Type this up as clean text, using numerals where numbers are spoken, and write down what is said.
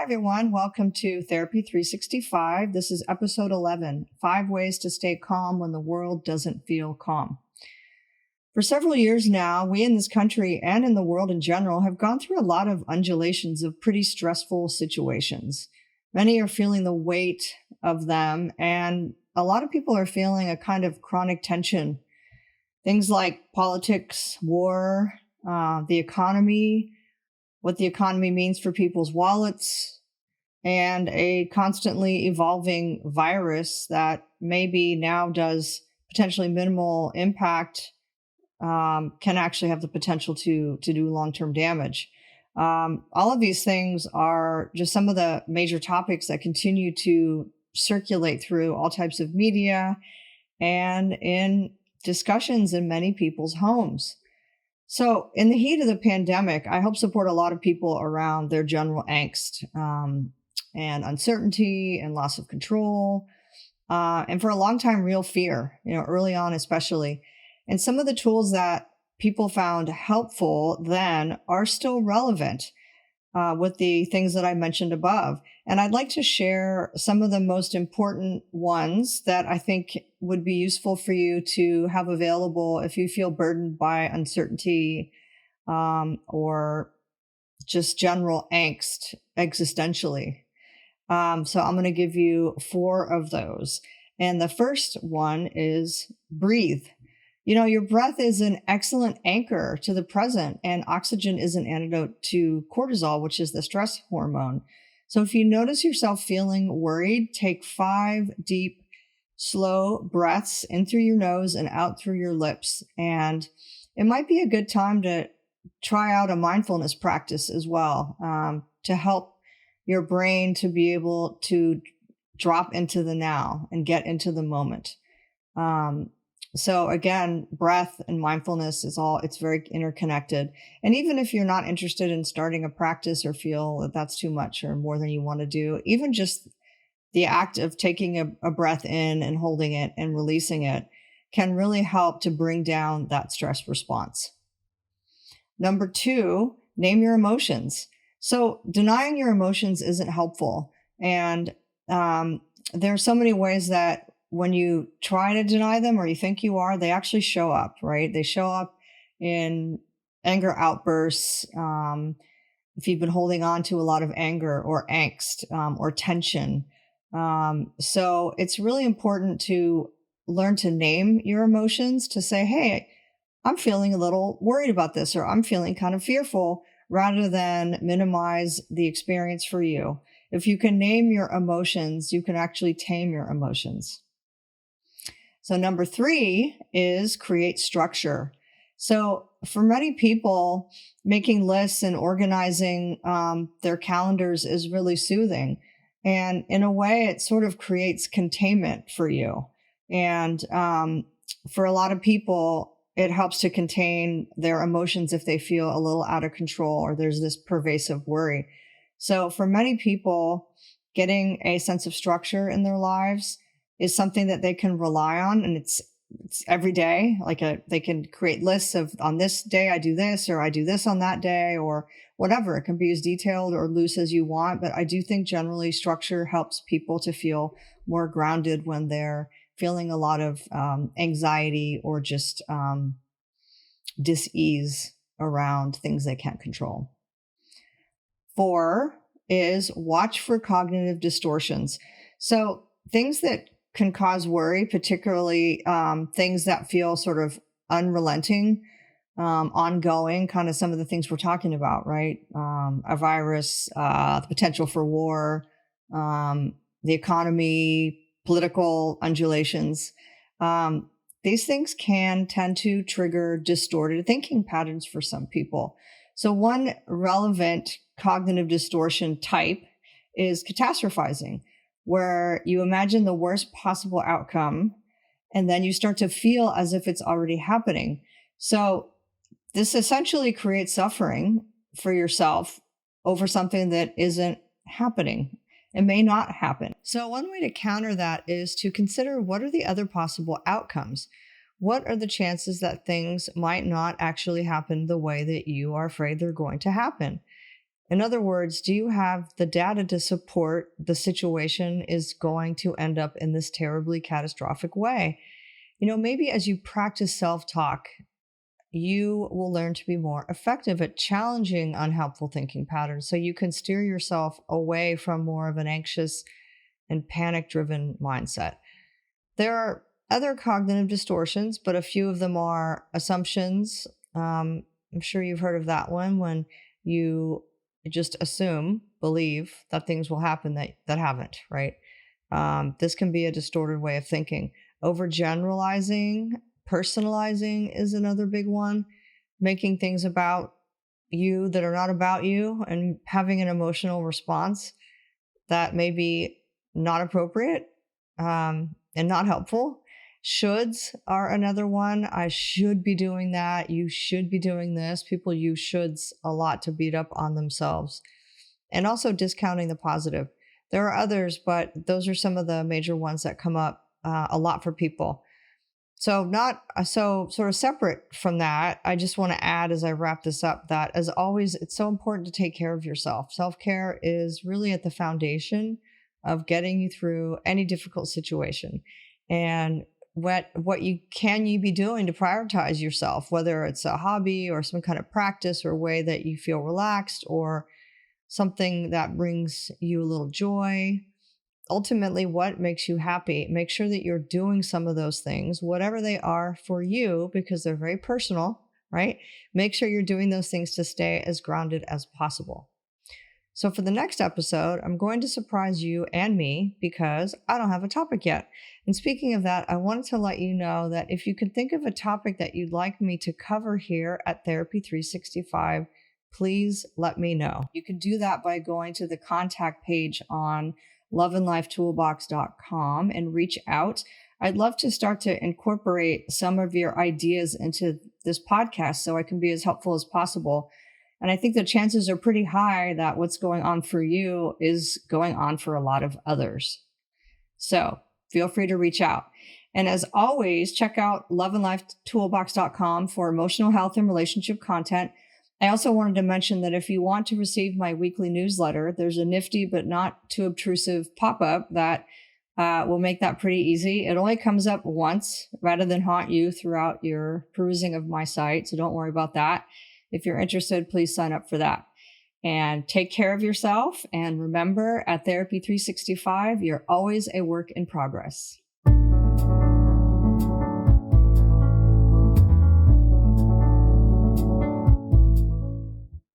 everyone. Welcome to Therapy 365. This is episode 11, 5 Ways to Stay Calm When the World Doesn't Feel Calm. For several years now, we in this country and in the world in general have gone through a lot of undulations of pretty stressful situations. Many are feeling the weight of them, and a lot of people are feeling a kind of chronic tension. Things like politics, war, the economy, what the economy means for people's wallets, and a constantly evolving virus that maybe now does potentially minimal impact, can actually have the potential to do long-term damage. All of these things are just some of the major topics that continue to circulate through all types of media and in discussions in many people's homes. So in the heat of the pandemic, I help support a lot of people around their general angst and uncertainty and loss of control, and for a long time, real fear, early on especially. And some of the tools that people found helpful then are still relevant with the things that I mentioned above. And I'd like to share some of the most important ones that I think would be useful for you to have available if you feel burdened by uncertainty or just general angst existentially. So I'm going to give you 4 of those. And the first one is breathe. Your breath is an excellent anchor to the present, and oxygen is an antidote to cortisol, which is the stress hormone. So if you notice yourself feeling worried, take 5 deep, slow breaths in through your nose and out through your lips. And it might be a good time to try out a mindfulness practice as well, to help your brain to be able to drop into the now and get into the moment. So again, breath and mindfulness it's very interconnected. And even if you're not interested in starting a practice or feel that that's too much or more than you want to do, even just the act of taking a breath in and holding it and releasing it can really help to bring down that stress response. Number 2, name your emotions. So denying your emotions isn't helpful. And there are so many ways that when you try to deny them or you think you are, they actually show up, right? They show up in anger outbursts. If you've been holding on to a lot of anger or angst or tension. So it's really important to learn to name your emotions, to say, hey, I'm feeling a little worried about this, or I'm feeling kind of fearful, rather than minimize the experience for you. If you can name your emotions, you can actually tame your emotions. So number 3 is create structure. So for many people, making lists and organizing their calendars is really soothing. And in a way, it sort of creates containment for you. And for a lot of people, it helps to contain their emotions if they feel a little out of control or there's this pervasive worry. So for many people, getting a sense of structure in their lives is something that they can rely on, and it's every day. They can create lists of, on this day I do this, or I do this on that day, or whatever. It can be as detailed or loose as you want, but I do think generally structure helps people to feel more grounded when they're feeling a lot of anxiety or just dis-ease around things they can't control. 4 is watch for cognitive distortions. So things that can cause worry, particularly things that feel sort of unrelenting, ongoing, kind of some of the things we're talking about, right? A virus, the potential for war, the economy, political undulations. These things can tend to trigger distorted thinking patterns for some people. So one relevant cognitive distortion type is catastrophizing, where you imagine the worst possible outcome, and then you start to feel as if it's already happening. So this essentially creates suffering for yourself over something that isn't happening. It may not happen. So one way to counter that is to consider, what are the other possible outcomes? What are the chances that things might not actually happen the way that you are afraid they're going to happen? In other words, do you have the data to support the situation is going to end up in this terribly catastrophic way? Maybe as you practice self-talk, you will learn to be more effective at challenging unhelpful thinking patterns so you can steer yourself away from more of an anxious and panic driven mindset. There are other cognitive distortions, but a few of them are assumptions. I'm sure you've heard of that one when you just assume, believe that things will happen that haven't, right? This can be a distorted way of thinking. Overgeneralizing, personalizing is another big one. Making things about you that are not about you and having an emotional response that may be not appropriate and not helpful. Shoulds are another one. I should be doing that. You should be doing this. People use shoulds a lot to beat up on themselves. And also discounting the positive. There are others, but those are some of the major ones that come up a lot for people. So not so sort of separate from that, I just want to add as I wrap this up that as always, it's so important to take care of yourself. Self-care is really at the foundation of getting you through any difficult situation. And what you be doing to prioritize yourself, whether it's a hobby or some kind of practice or way that you feel relaxed or something that brings you a little joy. Ultimately, what makes you happy? Make sure that you're doing some of those things, whatever they are for you, because they're very personal, right? Make sure you're doing those things to stay as grounded as possible. So for the next episode, I'm going to surprise you and me because I don't have a topic yet. And speaking of that, I wanted to let you know that if you can think of a topic that you'd like me to cover here at Therapy 365, please let me know. You can do that by going to the contact page on loveandlifetoolbox.com and reach out. I'd love to start to incorporate some of your ideas into this podcast so I can be as helpful as possible. And I think the chances are pretty high that what's going on for you is going on for a lot of others. So feel free to reach out. And as always, check out loveandlifetoolbox.com for emotional health and relationship content. I also wanted to mention that if you want to receive my weekly newsletter, there's a nifty but not too obtrusive pop-up that will make that pretty easy. It only comes up once rather than haunt you throughout your perusing of my site, so don't worry about that. If you're interested, please sign up for that. And take care of yourself. And remember, at Therapy 365, you're always a work in progress.